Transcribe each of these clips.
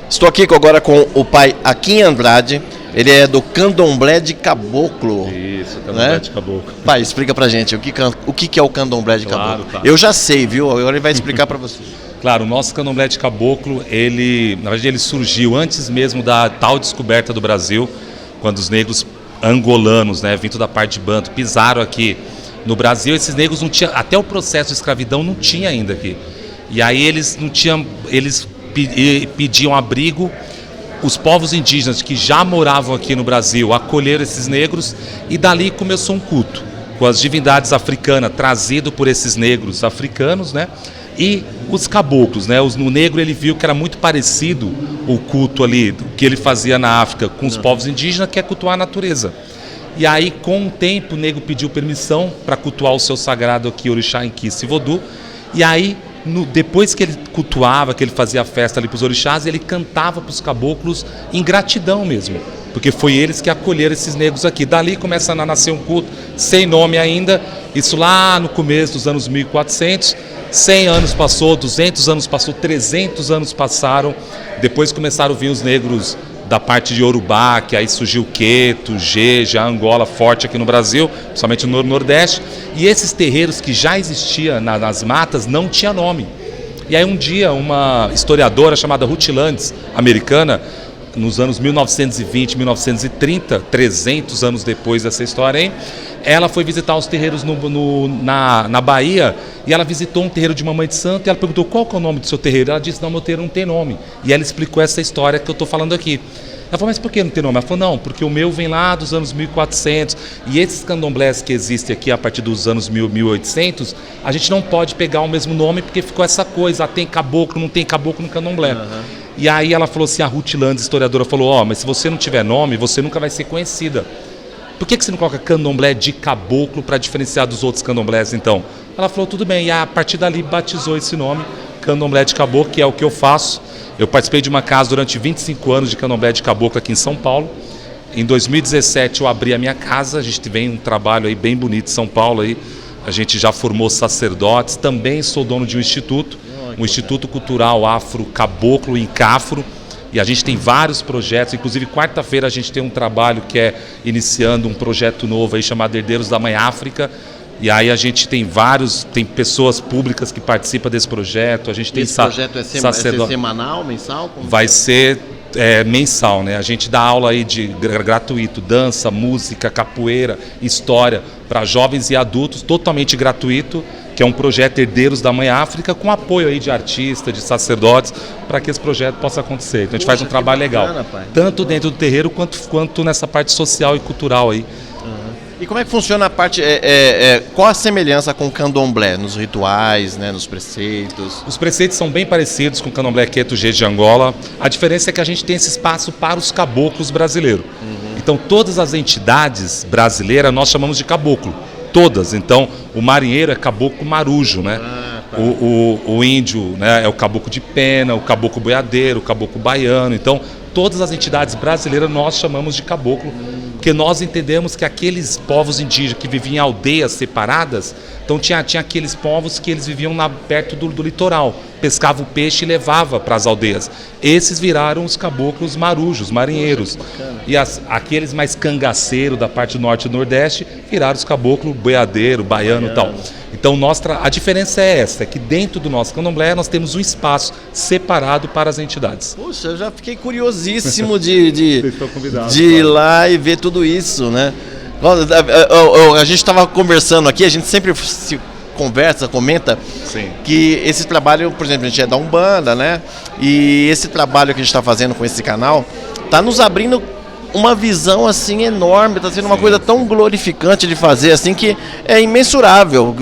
Estou aqui agora com o pai Akin Andrade, ele é do Candomblé de Caboclo. Isso, Candomblé, né? De Caboclo. Pai, explica pra gente o que é o Candomblé de Caboclo. Claro. Eu já sei, viu? Agora ele vai explicar pra você. Claro, o nosso Candomblé de Caboclo, na verdade ele surgiu antes mesmo da tal descoberta do Brasil, quando os negros angolanos, né, vindo da parte de Banto, pisaram aqui no Brasil. Esses negros não tinham, até o processo de escravidão não tinha ainda aqui. E aí eles não tinham, eles pediam abrigo. Os povos indígenas que já moravam aqui no Brasil acolheram esses negros e dali começou um culto com as divindades africanas, trazido por esses negros africanos, né? E os caboclos, né? O negro ele viu que era muito parecido o culto ali que ele fazia na África com os povos indígenas, que é cultuar a natureza. E aí, com o tempo, o negro pediu permissão para cultuar o seu sagrado aqui, Orixá, Inquice e Vodú. E aí, depois que ele cultuava, que ele fazia a festa ali para os orixás, ele cantava para os caboclos em gratidão mesmo, porque foi eles que acolheram esses negros aqui. Dali começa a nascer um culto sem nome ainda, isso lá no começo dos anos 1400, 100 anos passou, 200 anos passou, 300 anos passaram, depois começaram a vir os negros da parte de Yorubá, que aí surgiu o Queto, Jeje, a Angola forte aqui no Brasil, principalmente no Nordeste, e esses terreiros que já existiam nas matas não tinha nome. E aí um dia uma historiadora chamada Ruth Landes, americana, nos anos 1920, 1930, 300 anos depois dessa história, hein? Ela foi visitar os terreiros na Bahia, e ela visitou um terreiro de Mamãe de Santo, e ela perguntou qual que é o nome do seu terreiro. Ela disse, não, meu terreiro não tem nome. E ela explicou essa história que eu estou falando aqui. Ela falou, mas por que não tem nome? Ela falou, não, porque o meu vem lá dos anos 1400, e esses candomblés que existem aqui a partir dos anos 1800, a gente não pode pegar o mesmo nome, porque ficou essa coisa, tem caboclo, não tem caboclo no candomblé. Uhum. E aí ela falou assim, a Ruth Landes, historiadora, falou, mas se você não tiver nome, você nunca vai ser conhecida. Por que você não coloca Candomblé de Caboclo para diferenciar dos outros candomblés, então? Ela falou, tudo bem, e a partir dali batizou esse nome, Candomblé de Caboclo, que é o que eu faço. Eu participei de uma casa durante 25 anos de Candomblé de Caboclo aqui em São Paulo. Em 2017 eu abri a minha casa, a gente vem um trabalho aí bem bonito em São Paulo. Aí. A gente já formou sacerdotes, também sou dono de um instituto, um Instituto Cultural Afro-Caboclo em Cafro. E a gente tem vários projetos, inclusive quarta-feira a gente tem um trabalho que é iniciando um projeto novo aí chamado Herdeiros da Mãe África. E aí a gente tem tem pessoas públicas que participam desse projeto. A gente tem esse projeto é semanal, mensal? Vai ser mensal, né? A gente dá aula aí de gratuito, dança, música, capoeira, história para jovens e adultos, totalmente gratuito, que é um projeto Herdeiros da Mãe África, com apoio aí de artistas, de sacerdotes, para que esse projeto possa acontecer. Então a gente faz um trabalho legal, tanto dentro do terreiro quanto nessa parte social e cultural aí. E como é que funciona a parte, qual a semelhança com o candomblé, nos rituais, né, nos preceitos? Os preceitos são bem parecidos com o candomblé Queto Jeje de Angola. A diferença é que a gente tem esse espaço para os caboclos brasileiros. Então todas as entidades brasileiras nós chamamos de caboclo. Todas. Então, o marinheiro é caboclo marujo, né? O índio, né, é o caboclo de pena, o caboclo boiadeiro, o caboclo baiano. Então, todas as entidades brasileiras nós chamamos de caboclo, porque nós entendemos que aqueles povos indígenas que viviam em aldeias separadas, então tinha aqueles povos que eles viviam perto do litoral, pescavam o peixe e levavam para as aldeias. Esses viraram os caboclos marujos, marinheiros. E aqueles mais cangaceiros da parte do norte e do nordeste viraram os caboclos boiadeiro, baiano e tal. Então a diferença é essa, é que dentro do nosso candomblé nós temos um espaço separado para as entidades. Poxa, eu já fiquei curiosíssimo de ir lá e ver tudo isso, né? A gente estava conversando aqui, a gente sempre se comenta. Sim. Que esse trabalho, por exemplo, a gente é da Umbanda, né? E esse trabalho que a gente está fazendo com esse canal está nos abrindo uma visão assim enorme, está sendo uma coisa tão glorificante de fazer, assim, que é imensurável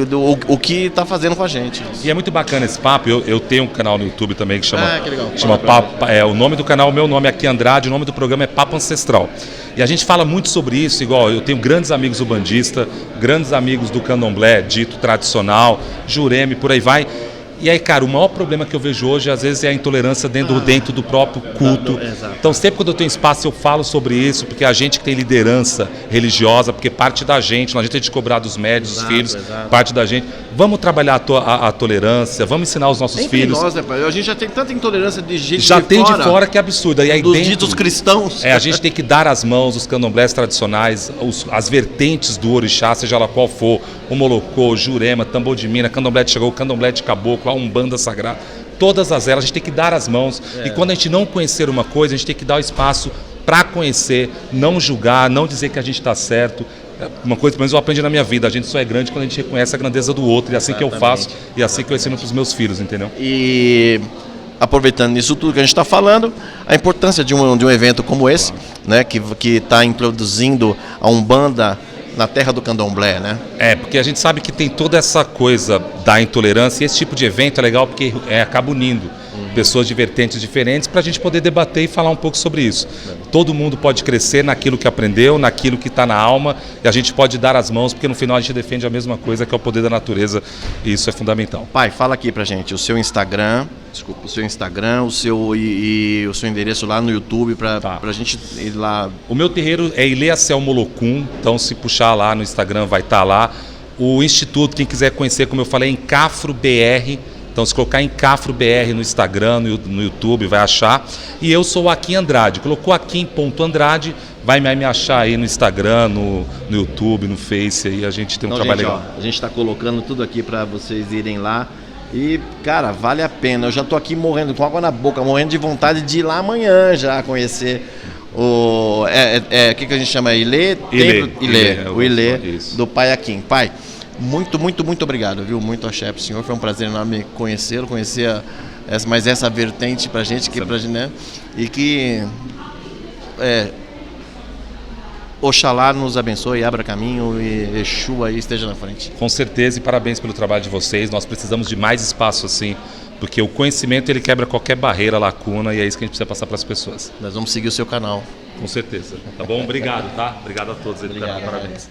o que está fazendo com a gente. E é muito bacana esse papo. Eu tenho um canal no YouTube também que chama, que legal. chama Papo, o nome do canal, o meu nome é Akin Andrade, o nome do programa é Papo Ancestral. E a gente fala muito sobre isso, igual eu tenho grandes amigos ubandistas, grandes amigos do candomblé dito tradicional, Jureme, por aí vai. E aí, cara, o maior problema que eu vejo hoje, às vezes, é a intolerância dentro do próprio culto. Então, sempre quando eu tenho espaço, eu falo sobre isso, porque a gente que tem liderança religiosa, porque parte da gente, não adianta a gente cobrar dos médios, dos filhos, parte da gente. Vamos trabalhar a tolerância, vamos ensinar os nossos filhos. Nós, né, pai? A gente já tem tanta intolerância de gente já tem de fora que é absurda. E aí dos dentro, ditos cristãos. a gente tem que dar as mãos, os candomblés tradicionais, as vertentes do orixá, seja lá qual for, o molocô, jurema, tambor de mina, candomblé de chegou, candomblé de caboclo, a umbanda sagrada, todas elas, a gente tem que dar as mãos. E quando a gente não conhecer uma coisa, a gente tem que dar o espaço para conhecer, não julgar, não dizer que a gente está certo. Uma coisa, pelo menos eu aprendi na minha vida, a gente só é grande quando a gente reconhece a grandeza do outro, e é assim que eu faço, e é assim que eu ensino para os meus filhos, entendeu? E aproveitando isso tudo que a gente está falando, a importância de um evento como esse, né, que está introduzindo a Umbanda na terra do candomblé, né? Porque a gente sabe que tem toda essa coisa da intolerância, e esse tipo de evento é legal porque acaba unindo pessoas de vertentes diferentes para a gente poder debater e falar um pouco sobre isso. Todo mundo pode crescer naquilo que aprendeu, naquilo que está na alma, e a gente pode dar as mãos, porque no final a gente defende a mesma coisa, que é o poder da natureza, e isso é fundamental. Pai, fala aqui pra gente o seu Instagram, o seu endereço lá no YouTube pra gente ir lá. O meu terreiro é Ileacel Molocum, então se puxar lá no Instagram vai estar lá. O Instituto, quem quiser conhecer, como eu falei, é Encafro BR. Então, se colocar Encafro BR no Instagram, no YouTube, vai achar. E eu sou o Akim Andrade. Colocou Akim.Andrade, vai me achar aí no Instagram, no YouTube, no Face. Aí a gente tem um trabalho legal. A gente está colocando tudo aqui para vocês irem lá. E, cara, vale a pena. Eu já tô aqui morrendo com água na boca, morrendo de vontade de ir lá amanhã já conhecer o que a gente chama? Ilê? O Ilê do Pai Akim. Pai, muito obrigado, viu? Muito axé pro senhor, foi um prazer enorme conhecê-lo, conhecer essa vertente pra gente, né? E que Oxalá nos abençoe, abra caminho e Exu aí esteja na frente. Com certeza, e parabéns pelo trabalho de vocês. Nós precisamos de mais espaço assim, porque o conhecimento ele quebra qualquer barreira, lacuna, e é isso que a gente precisa passar para as pessoas. Nós vamos seguir o seu canal. Com certeza. Tá bom? Obrigado, tá? Obrigado a todos. Obrigado, parabéns.